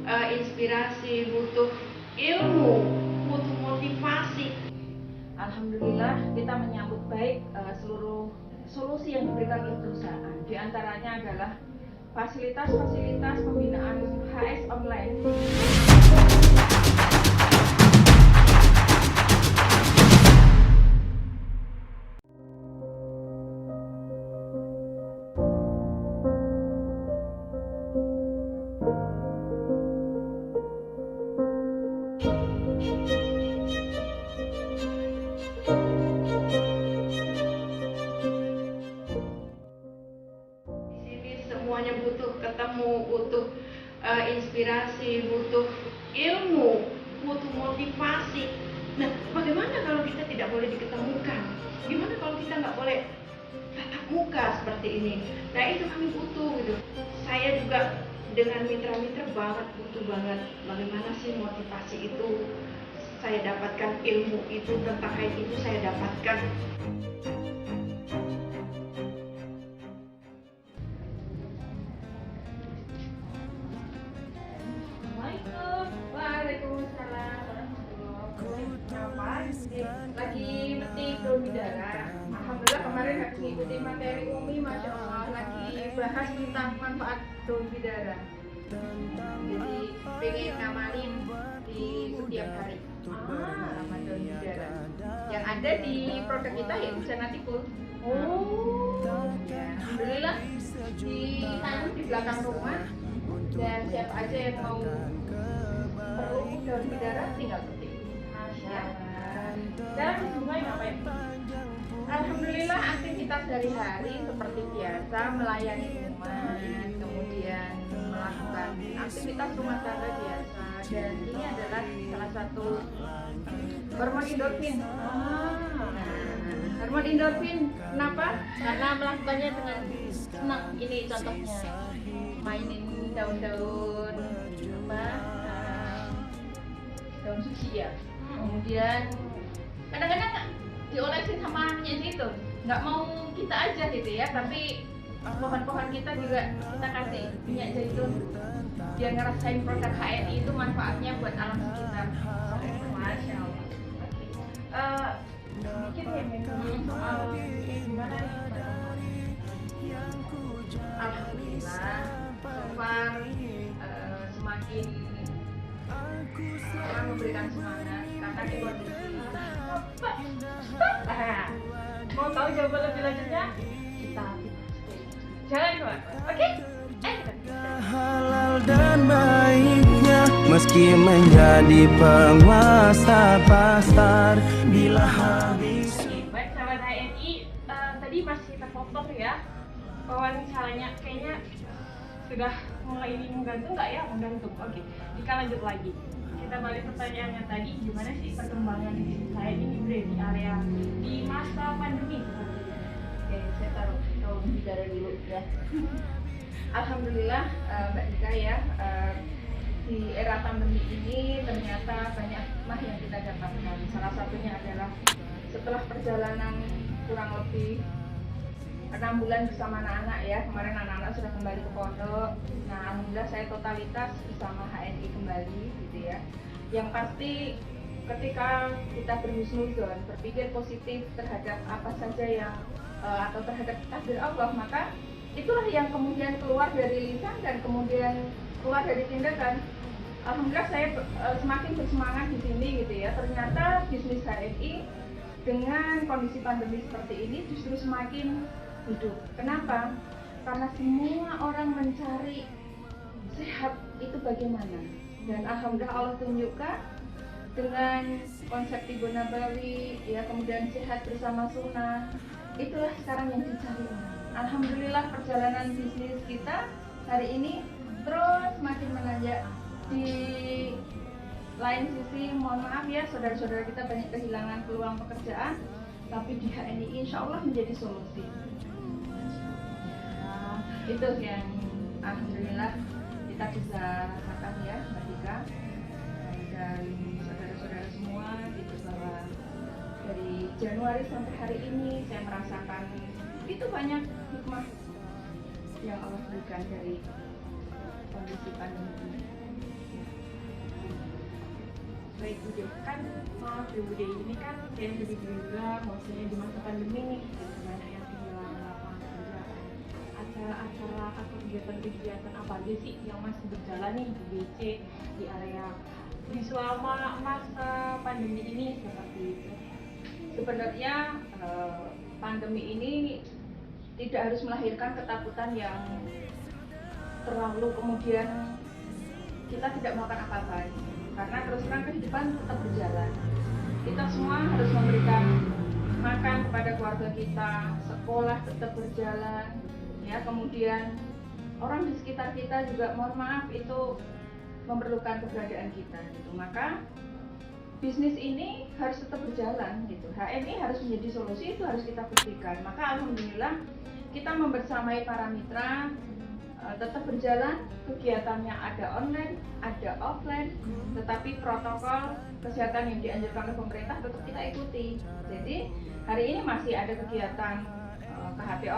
inspirasi, butuh ilmu, butuh motivasi. Alhamdulillah kita menyambut baik seluruh solusi yang diberikan oleh perusahaan. Di antaranya adalah fasilitas-fasilitas pembinaan HS online. Semuanya butuh ketemu, butuh inspirasi, butuh ilmu, butuh motivasi. Nah, bagaimana kalau kita tidak boleh diketemukan? Gimana kalau kita nggak boleh tatap muka seperti ini? Nah, itu kami butuh gitu. Saya juga dengan mitra-mitra butuh banget bagaimana sih motivasi itu saya dapatkan, ilmu itu tentang itu saya dapatkan. Waalaikumsalam warahmatullahi wabarakatuh. Lagi metik daun bidara. Alhamdulillah kemarin habis ngikuti materi Umi, Masya Allah lagi bahas tentang manfaat daun bidara. Jadi pengen ngamalin di setiap hari sama daun bidara. Yang ada di produk kita ya bisa nanti pun. Oh, Ya, alhamdulillah ditanam di belakang rumah. Dan siapa aja yang mau perlu daun bidara tinggal petik. Masya Allah. Dan mulai ngapain? Alhamdulillah aktivitas sehari-hari seperti biasa melayani umat, kemudian melakukan aktivitas rumah tangga biasa. Dan ini adalah salah satu hormon endorfin. Hormon endorfin kenapa? Karena melakukannya dengan senang. Ini contohnya mainin daun-daun apa? Daun suci ya. Kemudian kadang-kadang diolesin sama minyak zaitun. Nggak mau kita aja gitu ya, tapi pohon-pohon kita juga kita kasih minyak zaitun biar ngerasain produk HNI itu manfaatnya buat alam sekitar. Masya Allah. Mungkin ya soal gimana nih? Alhamdulillah, so far semakin orang memberikan semangat karena di kondisi. Mau tahu jawaban lebih lanjutnya? Kita jangan keluar, oke? Halal dan baiknya meski menjadi penguasa pasar bila habis. Baik sahabat HNI, tadi masih terpotong ya wawancaranya, kayaknya sudah mulai ini menggantung nggak ya? Menggantung. Oke, kita lanjut lagi. Kita balik pertanyaannya tadi, gimana sih perkembangan bisnis saya ini di area di masa pandemi? Oke, saya taruh daun bidara dulu ya. Alhamdulillah Mbak Dika ya, di era pandemi ini ternyata banyak hikmah yang kita dapatkan. Salah satunya adalah setelah perjalanan kurang lebih 6 bulan bersama anak-anak ya, kemarin anak-anak sudah kembali ke pondok. Nah, alhamdulillah saya totalitas bersama HNI kembali gitu ya. Yang pasti ketika kita berhusnudzon, berpikir positif terhadap apa saja yang atau terhadap takdir Allah, maka itulah yang kemudian keluar dari lisan dan kemudian keluar dari tindakan. Alhamdulillah saya semakin bersemangat di sini gitu ya. Ternyata bisnis HNI dengan kondisi pandemi seperti ini justru semakin hidup. Kenapa? Karena semua orang mencari sehat itu bagaimana. Dan alhamdulillah Allah tunjukkan dengan konsep Tibo Nabawi ya, kemudian sehat bersama sunnah, itulah sekarang yang dicari orang. Alhamdulillah perjalanan bisnis kita hari ini terus makin menanjak. Di lain sisi mohon maaf ya, saudara-saudara kita banyak kehilangan peluang pekerjaan, tapi di HNI insya Allah menjadi solusi. Itu yang alhamdulillah kita bisa rasakan ya Mbak Dika dan saudara-saudara semua gitu, bahwa dari Januari sampai hari ini saya merasakan itu banyak hikmah yang Allah berikan dari kondisi pandemi ini. Baik Bude, kan maaf ya Bude, ini kan yang jadi bilang maksudnya di masa pandemi nih banyak yang kehilangan lapangan pekerjaan. Acara-acara atau kegiatan-kegiatan apa aja sih yang masih berjalan nih di BC di area di selama masa pandemi ini seperti itu? Sebenarnya pandemi ini tidak harus melahirkan ketakutan yang terlalu kemudian kita tidak melakukan apa-apa, karena terus terang kehidupan tetap berjalan. Kita semua harus memberikan makan kepada keluarga kita, sekolah tetap berjalan, ya. Kemudian orang di sekitar kita juga, mohon maaf, itu memerlukan keberadaan kita, gitu. Maka bisnis ini harus tetap berjalan, gitu. HMI harus menjadi solusi, itu harus kita buktikan. Maka alhamdulillah kita membersamai para mitra tetap berjalan, kegiatannya ada online, ada offline, tetapi protokol kesehatan yang dianjurkan oleh pemerintah tetap kita ikuti. Jadi hari ini masih ada kegiatan KHT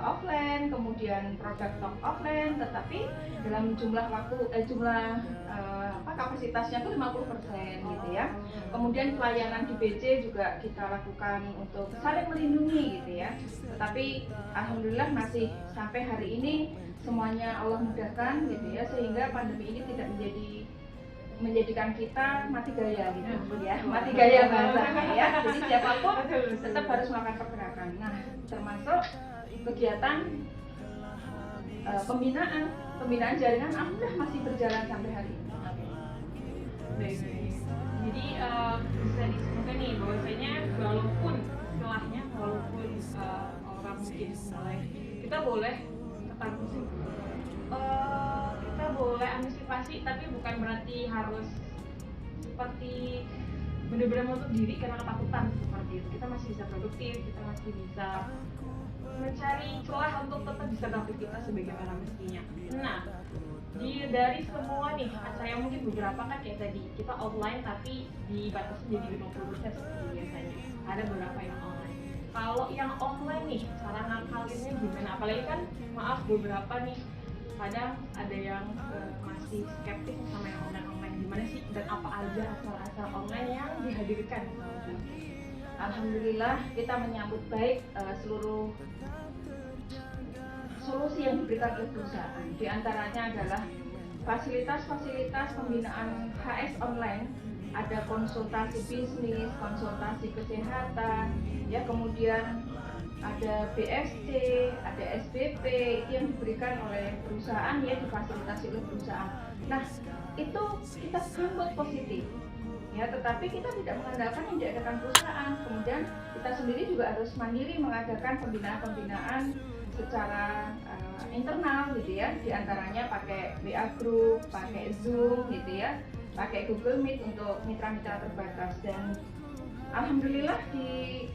offline, kemudian produk talk offline, tetapi dalam kapasitasnya itu 50% gitu ya. Kemudian pelayanan di BC juga kita lakukan untuk saling melindungi gitu ya. Tetapi alhamdulillah masih sampai hari ini semuanya Allah mudahkan gitu ya, sehingga pandemi ini tidak menjadikan kita mati gaya gitu ya, mati gaya bahasanya ya. Jadi siapapun tetap harus melakukan pergerakan. Nah, termasuk kegiatan pembinaan jaringan alhamdulillah masih berjalan sampai hari ini. Baik. Jadi bisa disimpulkan nih bahwasanya walaupun orang mungkin mulai, kita boleh kita boleh antisipasi, tapi bukan berarti harus seperti benar-benar menutup diri karena ketakutan seperti itu. Kita masih bisa produktif, kita masih bisa mencari celah untuk tetap bisa beraktivitas sebagaimana mestinya. Nah, dari semua nih acara yang mungkin beberapa kan kayak tadi kita offline tapi dibatasi jadi 50% seperti biasanya. Ada beberapa yang online. Kalau yang offline nih, cara ngakalinnya gimana? Apalagi kan maaf beberapa nih kadang ada yang masih skeptis sama yang online gimana sih, dan apa aja acara-acara online yang dihadirkan? Alhamdulillah kita menyambut baik seluruh solusi yang diberikan oleh perusahaan. Di antaranya adalah fasilitas-fasilitas pembinaan HS online, ada konsultasi bisnis, konsultasi kesehatan, ya, kemudian ada BSC, ada SBP, itu yang diberikan oleh perusahaan, ya, difasilitasi oleh perusahaan. Nah, itu kita sambut positif, ya, tetapi kita tidak mengandalkan yang diadakan perusahaan. Kemudian kita sendiri juga harus mandiri mengadakan pembinaan-pembinaan secara internal gitu ya, diantaranya pakai WA Group, pakai Zoom gitu ya, pakai Google Meet untuk mitra-mitra terbatas. Dan alhamdulillah di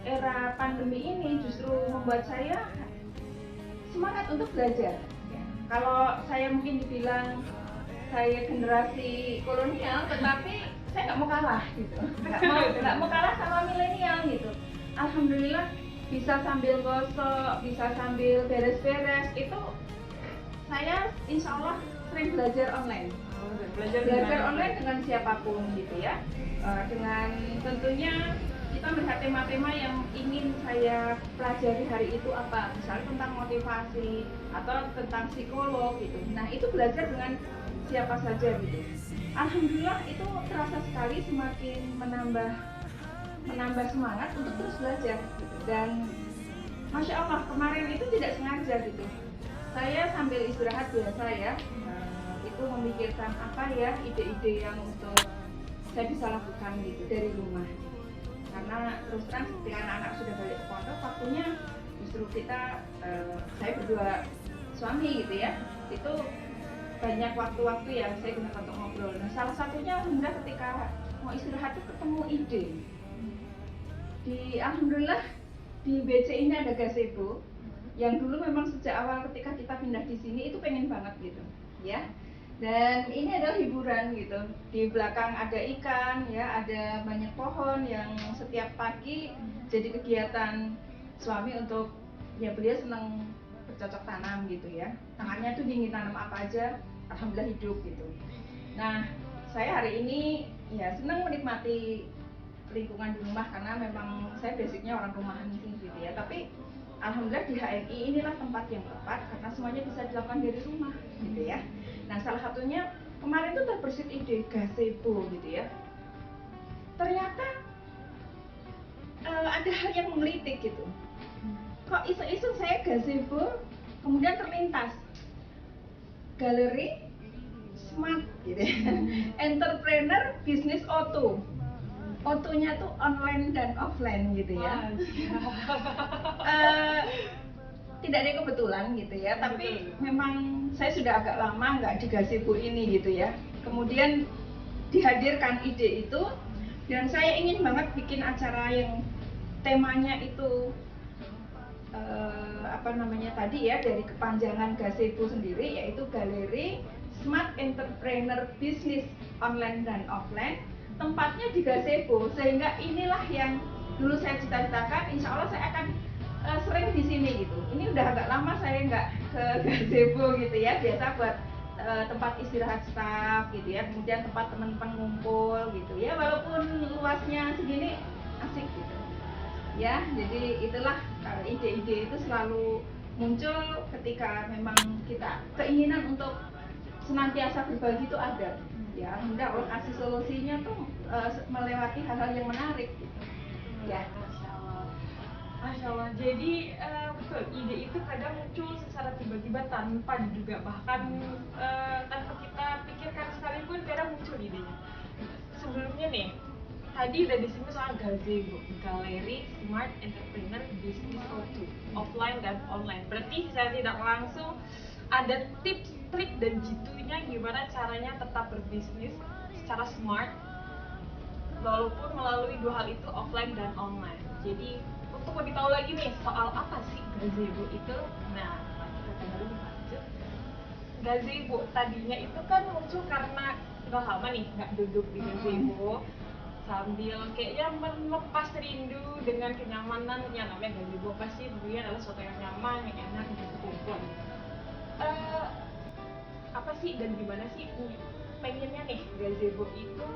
era pandemi ini justru membuat saya semangat untuk belajar ya. Kalau saya mungkin dibilang saya generasi kolonial, tetapi saya nggak mau kalah gitu, nggak mau kalah sama milenial gitu. Alhamdulillah bisa sambil gosok, bisa sambil beres-beres, itu saya insya Allah sering belajar online. Belajar online dengan siapapun gitu ya, dengan tentunya kita melihat tema-tema yang ingin saya pelajari hari itu apa, misalnya tentang motivasi atau tentang psikolog gitu. Nah, itu belajar dengan siapa saja gitu. Alhamdulillah itu terasa sekali semakin menambah semangat untuk terus belajar gitu. Dan Masya Allah kemarin itu tidak sengaja gitu, saya sambil istirahat biasa ya, itu memikirkan apa ya ide-ide yang untuk saya bisa lakukan gitu dari rumah. Karena terus terang ketika anak-anak sudah balik ke pondok, waktunya justru kita saya berdua suami gitu ya, itu banyak waktu-waktu yang saya gunakan untuk ngobrol. Nah, salah satunya alhamdulillah ketika mau istirahat itu ketemu ide. Alhamdulillah di BC ini ada gazebo yang dulu memang sejak awal ketika kita pindah di sini itu pengen banget gitu ya. Dan ini adalah hiburan gitu. Di belakang ada ikan ya, ada banyak pohon yang setiap pagi jadi kegiatan suami untuk, ya, beliau senang bercocok tanam gitu ya. Tangannya tuh dingin, tanam apa aja alhamdulillah hidup gitu. Nah, saya hari ini ya senang menikmati lingkungan di rumah karena memang saya basicnya orang rumahan sih gitu ya. Tapi alhamdulillah di HNI inilah tempat yang tepat karena semuanya bisa dilakukan dari rumah gitu ya. Nah salah satunya kemarin tuh terbersit ide gazebo gitu ya. Ternyata ada hal yang menggelitik gitu. Kok iseng-iseng saya gazebo, kemudian terlintas galeri smart gitu ya. Entrepreneur Business Auto. Auto-nya tuh online dan offline gitu ya. Tidak ada kebetulan gitu ya, tapi memang saya sudah agak lama nggak di gazebo ini gitu ya. Kemudian dihadirkan ide itu dan saya ingin banget bikin acara yang temanya itu tadi ya, dari kepanjangan gazebo sendiri yaitu Galeri Smart Entrepreneur Business Online dan Offline, tempatnya di gazebo, sehingga inilah yang dulu saya cita-citakan. Insya Allah saya akan sering di sini gitu. Ini udah agak lama saya nggak ke gazebo gitu ya, biasa buat tempat istirahat staff gitu ya, kemudian tempat teman-teman ngumpul gitu ya, walaupun luasnya segini asik gitu ya. Jadi itulah ide-ide itu selalu muncul ketika memang kita keinginan untuk senantiasa berbagi itu ada ya. Alhamdulillah Allah kasih solusinya tuh melewati hal-hal yang menarik gitu ya. Masya Allah. Jadi betul, ide itu kadang muncul secara tiba-tiba tanpa diduga, bahkan tanpa kita pikirkan sekalipun kadang muncul idenya. Sebelumnya nih, tadi udah disebut soal gazebo, Galeri Smart Entrepreneur Business Auto, offline dan online. Berarti saya tidak langsung ada tips, trik dan jitunya gimana caranya tetap berbisnis secara smart walaupun melalui dua hal itu, offline dan online. Jadi untuk lebih tahu lagi nih soal apa sih gazebo itu, nah kita baru lanjut. Gazebo tadinya itu kan muncul karena udah lama nih nggak duduk di gazebo sambil kayaknya melepas rindu dengan kenyamanan yang namanya gazebo. Pasti dulunya adalah sesuatu yang nyaman, yang enak, yang kumpul. Apa sih dan gimana sih pengennya nih gazebo itu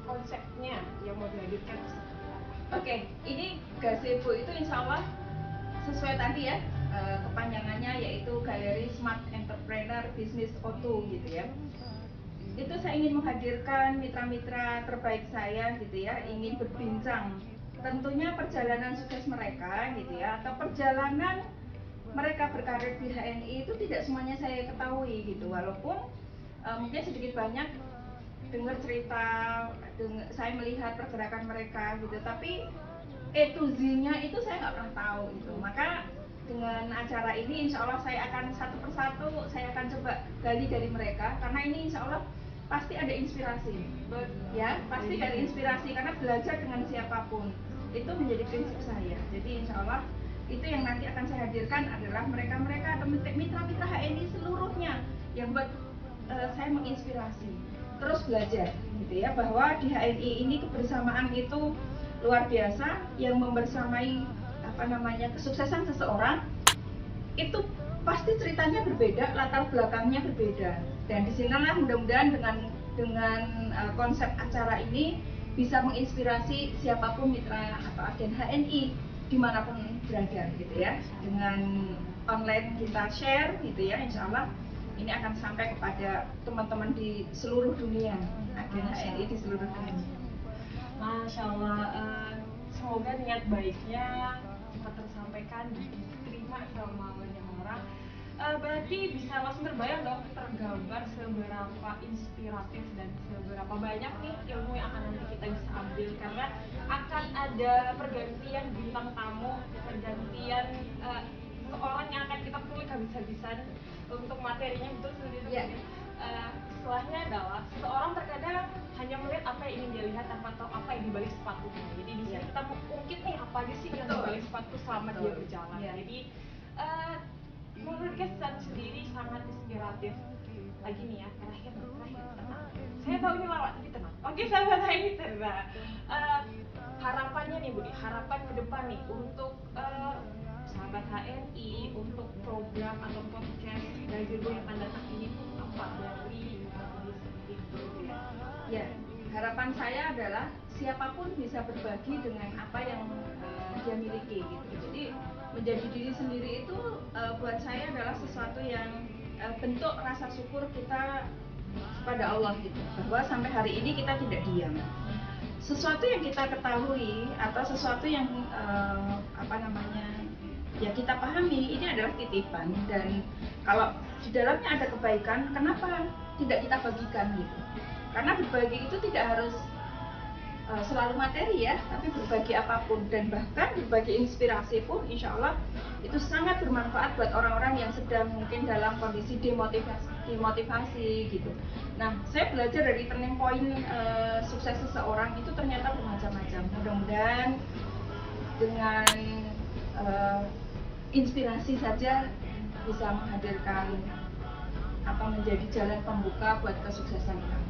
konsepnya yang mau dihadirkan seperti apa? Oke, ini gazebo itu insya Allah sesuai tadi ya, kepanjangannya yaitu Galeri Smart Entrepreneur Business Auto gitu ya. Itu saya ingin menghadirkan mitra-mitra terbaik saya gitu ya, ingin berbincang tentunya perjalanan sukses mereka gitu ya, atau perjalanan mereka berkarir di HNI itu tidak semuanya saya ketahui gitu, walaupun mungkin sedikit banyak dengar cerita, saya melihat pergerakan mereka gitu, tapi to Z-nya itu saya nggak pernah tahu gitu. Maka dengan acara ini insya Allah saya akan satu persatu saya akan coba gali dari mereka, karena ini insya Allah pasti ada inspirasi ya, pasti dari inspirasi, karena belajar dengan siapapun itu menjadi prinsip saya. Jadi insya Allah itu yang nanti akan saya hadirkan adalah mereka-mereka atau mitra-mitra HNI seluruhnya yang buat saya menginspirasi terus belajar gitu ya, bahwa di HNI ini kebersamaan itu luar biasa, yang membersamai kesuksesan seseorang itu pasti ceritanya berbeda, latar belakangnya berbeda, dan disinilah mudah-mudahan dengan konsep acara ini bisa menginspirasi siapapun mitra atau agen HNI dimanapun berada gitu ya. Dengan online kita share gitu ya, insya Allah ini akan sampai kepada teman-teman di seluruh dunia, agen HNI di seluruh dunia. Masya Allah, semoga niat baiknya cepat tersampaikan, diterima sama banyak orang. Berarti bisa langsung terbayang dong, tergambar seberapa inspiratif dan seberapa banyak nih ilmu yang akan nanti kita bisa ambil, karena akan ada pergantian bintang tamu, pergantian seorang yang akan kita kulik habis-habisan untuk materinya, betul seperti itu. Setelahnya adalah seseorang terkadang hanya melihat apa yang ingin dia lihat tanpa tahu apa yang dibalik sepatunya. Jadi di sini kita mau ungkit nih apa aja sih yang dibalik sepatu selama dia berjalan. Jadi menurut kesan sendiri sangat inspiratif. Lagi nih ya, terakhir tenang. Saya tahu ini lama, tapi tenang. Oke, sahabat HNI tenang. Harapannya nih Budi, harapan ke depan nih untuk sahabat HNI, untuk program atau podcast gazebo yang akan datang ini apa dari sendiri itu ya? Ya, harapan saya adalah siapapun bisa berbagi dengan apa yang dia miliki gitu. Jadi menjadi diri sendiri itu buat saya adalah sesuatu yang bentuk rasa syukur kita kepada Allah gitu. Bahwa sampai hari ini kita tidak diam. Sesuatu yang kita ketahui atau sesuatu yang ya kita pahami ini adalah titipan, dan kalau di dalamnya ada kebaikan, kenapa tidak kita bagikan gitu? Karena berbagi itu tidak harus selalu materi ya, tapi berbagi apapun, dan bahkan berbagi inspirasi pun insya Allah itu sangat bermanfaat buat orang-orang yang sedang mungkin dalam kondisi demotivasi gitu. Nah, saya belajar dari turning point sukses seseorang itu ternyata bermacam-macam. Mudah-mudahan dengan inspirasi saja bisa menghadirkan menjadi jalan pembuka buat kesuksesan kamu.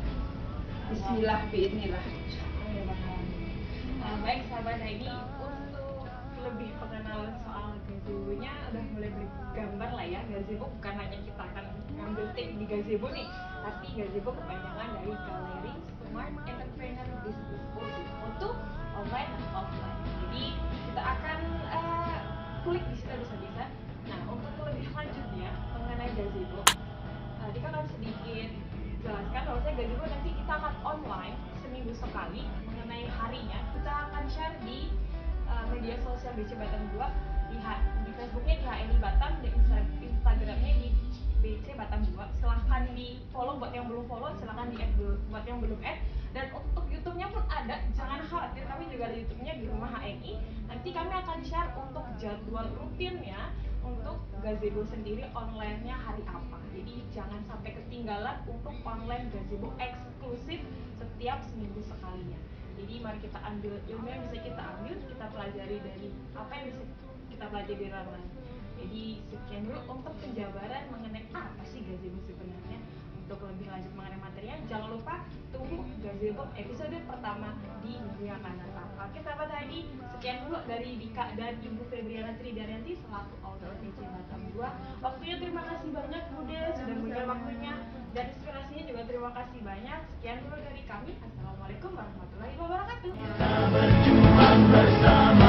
Bismillah, biidnillah. Baik sahabat, ini untuk lebih pengenalan soal gazebo-nya udah mulai bergambar lah ya. Gazebo bukan hanya kita akan ngambil tip di gazebo nih, tapi gazebo kepanjangan dari Galeri Smart Entrepreneur Business School untuk online dan offline. Jadi kita akan klik di situ bisa. Nah, untuk lebih lanjutnya mengenai gazebo, kita akan sedikit jelaskan bahwa gazebo nanti kita akan online seminggu sekali. Mengenai harinya kita akan share di media sosial BC Batam 2, di Facebooknya di HNI Batam, di Instagramnya di BC Batam 2. Silahkan di follow buat yang belum follow, silahkan di add buat yang belum add. Dan untuk YouTube-nya pun ada, jangan khawatir, kami juga ada YouTube-nya di Rumah HNI. Nanti kami akan share untuk jadwal rutinnya untuk gazebo sendiri online-nya hari apa. Jadi jangan sampai ketinggalan untuk online gazebo eksklusif setiap seminggu sekalinya. Jadi mari kita ambil ilmu yang bisa kita ambil, kita pelajari dari apa yang bisa kita pelajari di dalam. Jadi sekian dulu untuk penjabaran mengenai apa sih gazebo sebenarnya. Untuk lebih lanjut mengenai materinya, jangan lupa tunggu gazebo episode pertama di minggu yang akan datang. Oke sahabat HNI, sekian dulu dari Dika dan Ibu Febriana Tridaryanti selaku owner BC Batam 2. Waktunya terima kasih banyak Bude, sudah memberikan waktunya, dan inspirasinya juga terima kasih banyak. Sekian dulu dari kami. Assalamualaikum warahmatullahi wabarakatuh. Berjuang bersama.